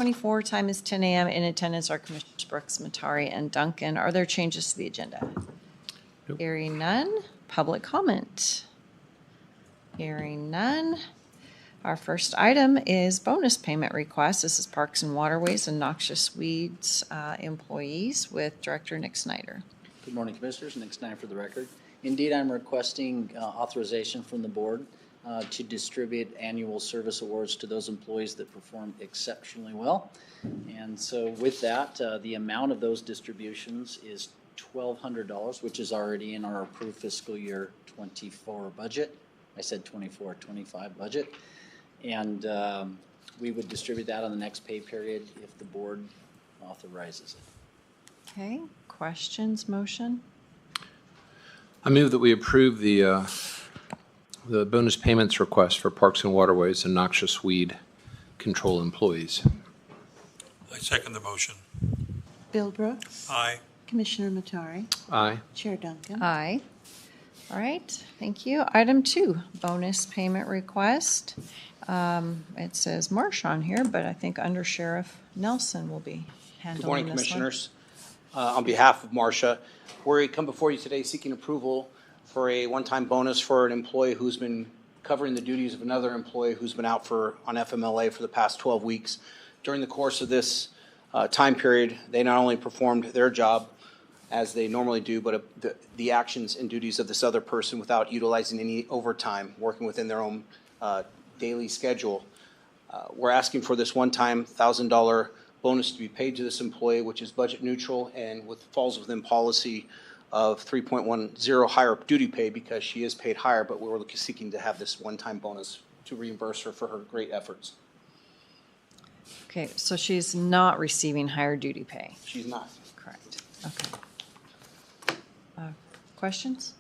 24, time is 10 a.m. In attendance are Commissioners Brooks, Matari, and Duncan. Are there changes to the agenda? Nope. Hearing none. Public comment? Hearing none. Our first item is bonus payment request. This is Parks and Waterways and Noxious Weeds employees with Director Nick Snyder. Good morning, Commissioners. Nick Snyder for the record. Indeed, I'm requesting authorization from the board to distribute annual service awards to those employees that perform exceptionally well. And so with that, the amount of those distributions is $1,200, which is already in our approved fiscal year 24 budget. I said 24, 25 budget. And we would distribute that on the next pay period if the board authorizes it. Okay, questions, motion? I move that we approve the bonus payments request for Parks and Waterways and Noxious Weed Control employees. I second the motion. Bill Brooks. Aye. Commissioner Matari. Aye. Chair Duncan. Aye. All right, thank you. Item 2, bonus payment request. It says Marsh on here, but I think Under Sheriff Nelson will be handling Good morning, this Commissioners. On behalf of Marcia, we come before you today seeking approval for a one-time bonus for an employee who's been covering the duties of another employee who's been out on FMLA for the past 12 weeks. During the course of this time period, they not only performed their job as they normally do, but the actions and duties of this other person without utilizing any overtime, working within their own daily schedule. We're asking for this one-time $1,000 bonus to be paid to this employee, which is budget neutral and falls within policy of 3.10 higher duty pay because she is paid higher, but we're seeking to have this one-time bonus to reimburse her for her great efforts. Okay, so she's not receiving higher duty pay. She's not. Correct. Okay. Questions?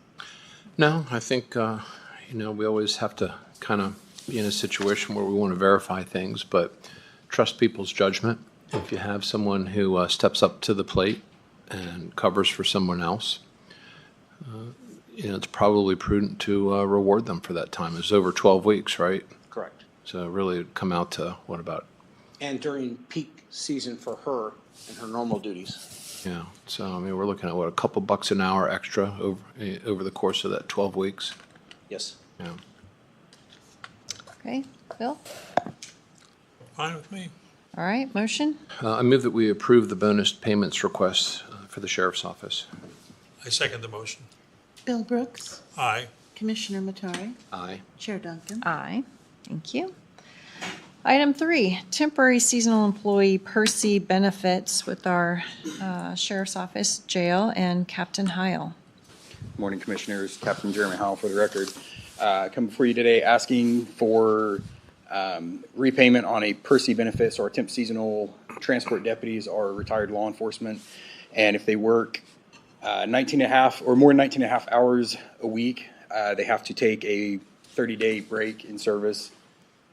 No, I think, we always have to kind of be in a situation where we want to verify things, but trust people's judgment. If you have someone who steps up to the plate and covers for someone else, it's probably prudent to reward them for that time. It's over 12 weeks, right? Correct. So really it'd come out to what about? And during peak season for her and her normal duties. Yeah, so we're looking at a couple bucks an hour extra over the course of that 12 weeks. Yes. Yeah. Okay, Bill? Fine with me. All right, motion? I move that we approve the bonus payments request for the Sheriff's Office. I second the motion. Bill Brooks. Aye. Commissioner Matari. Aye. Chair Duncan. Aye. Thank you. Item 3, temporary seasonal employee Persi benefits with our Sheriff's Office, Jail, and Captain Heil. Morning, Commissioners. Captain Jeremy Howell for the record. Come before you today asking for repayment on a Persi benefit. So our temp seasonal transport deputies are retired law enforcement. And if they work 19 and a half or more than 19 and a half hours a week, they have to take a 30-day break in service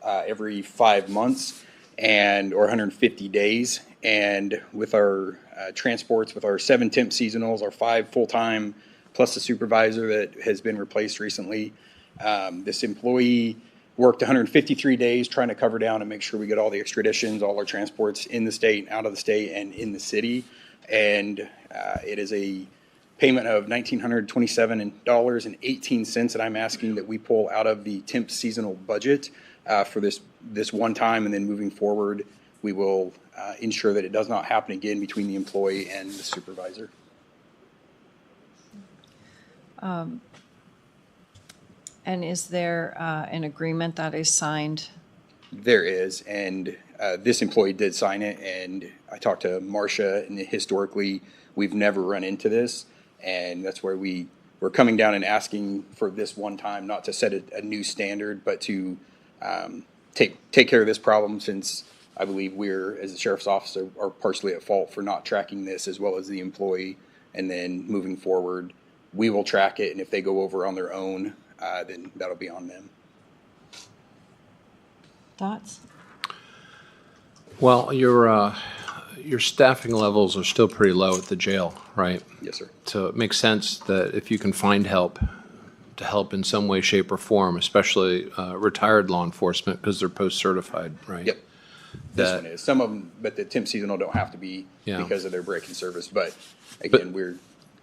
every 5 months or 150 days. And with our transports, with our 7 temp seasonals, our 5 full-time, plus the supervisor that has been replaced recently, this employee worked 153 days trying to cover down and make sure we get all the extraditions, all our transports in the state, out of the state, and in the city. And it is a payment of $1,927.18 that I'm asking that we pull out of the temp seasonal budget for this one time, and then moving forward, we will ensure that it does not happen again between the employee and the supervisor. And is there an agreement that is signed? There is, and this employee did sign it, and I talked to Marcia, and historically, we've never run into this, and that's where we're coming down and asking for this one time, not to set a new standard, but to take care of this problem, since I believe we're, as the Sheriff's Office, are partially at fault for not tracking this as well as the employee. And then moving forward, we will track it, and if they go over on their own, then that'll be on them. Thoughts? Well, your staffing levels are still pretty low at the jail, right? Yes, sir. So it makes sense that if you can find help to help in some way, shape, or form, especially retired law enforcement, because they're post-certified, right? Yep. This that- one is. Some of them, but the temp seasonal don't have to be Yeah. because of their break in service. But again,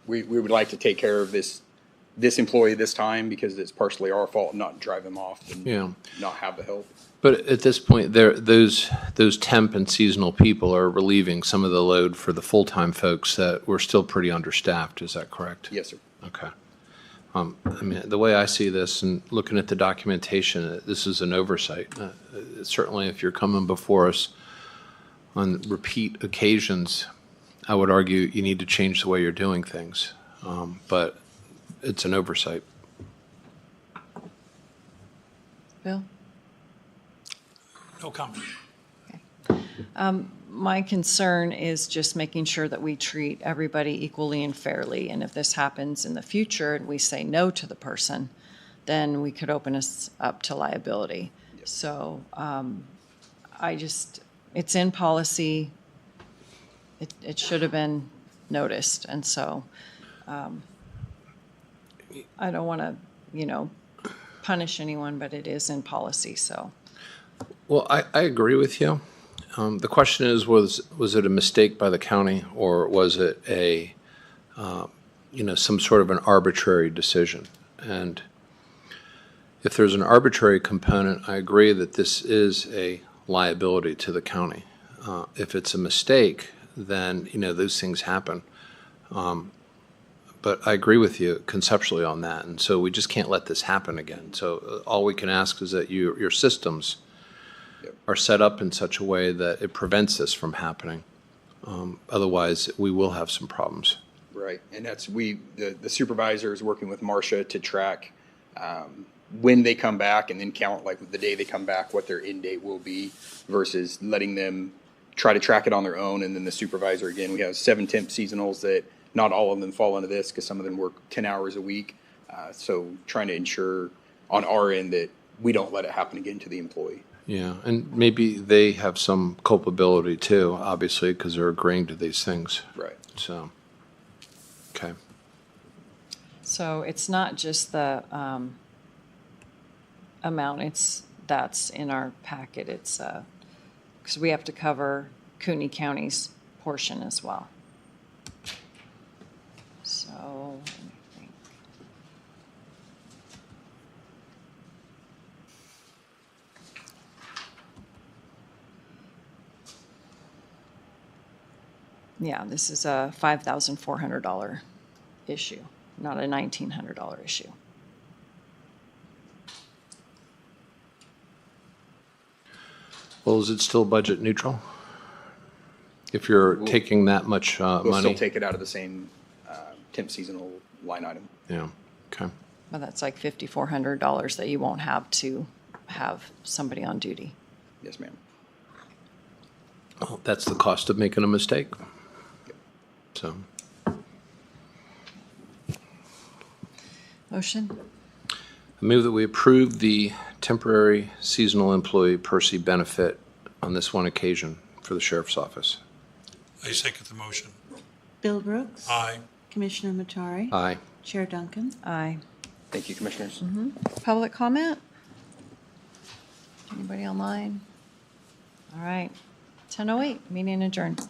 we would like to take care of this employee this time because it's partially our fault, not drive him off and Yeah. not have the help. But at this point, those temp and seasonal people are relieving some of the load for the full-time folks that were still pretty understaffed. Is that correct? Yes, sir. Okay. I mean, the way I see this and looking at the documentation, this is an oversight. Certainly, if you're coming before us on repeat occasions, I would argue you need to change the way you're doing things. But it's an oversight. Bill? No comment. My concern is just making sure that we treat everybody equally and fairly. And if this happens in the future and we say no to the person, then we could open us up to liability. So it's in policy. It should have been noticed. And so I don't want to, punish anyone, but it is in policy, so. Well, I agree with you. The question is, was it a mistake by the county, or was it some sort of an arbitrary decision? And if there's an arbitrary component, I agree that this is a liability to the county. If it's a mistake, then, those things happen. But I agree with you conceptually on that, and so we just can't let this happen again. So all we can ask is that your systems are set up in such a way that it prevents this from happening. Otherwise, we will have some problems. Right, and that's the supervisor is working with Marcia to track when they come back and then count like the day they come back, what their end date will be versus letting them try to track it on their own. And then the supervisor, again, we have 7 temp seasonals that not all of them fall into this because some of them work 10 hours a week. So trying to ensure on our end that we don't let it happen again to the employee. Yeah, and maybe they have some culpability too, obviously, because they're agreeing to these things. Right. So, okay. So it's not just the amount, that's in our packet. It's because we have to cover Kootenai County's portion as well. So, let me think. Yeah, this is a $5,400 issue, not a $1,900 issue. Well, is it still budget neutral? If you're taking that much We'll money? still take it out of the same temp seasonal line item. Yeah, okay. Well, that's like $5,400 that you won't have to have somebody on duty. Yes, ma'am. Well, that's the cost of making a mistake. So, Motion? I move that we approve the temporary seasonal employee Persi benefit on this one occasion for the sheriff's office. I second the motion. Bill Brooks. Aye. Commissioner Matari. Aye. Chair Duncan. Aye. Thank you, Commissioners. Public comment? Anybody online? All right. 10:08, meeting adjourned.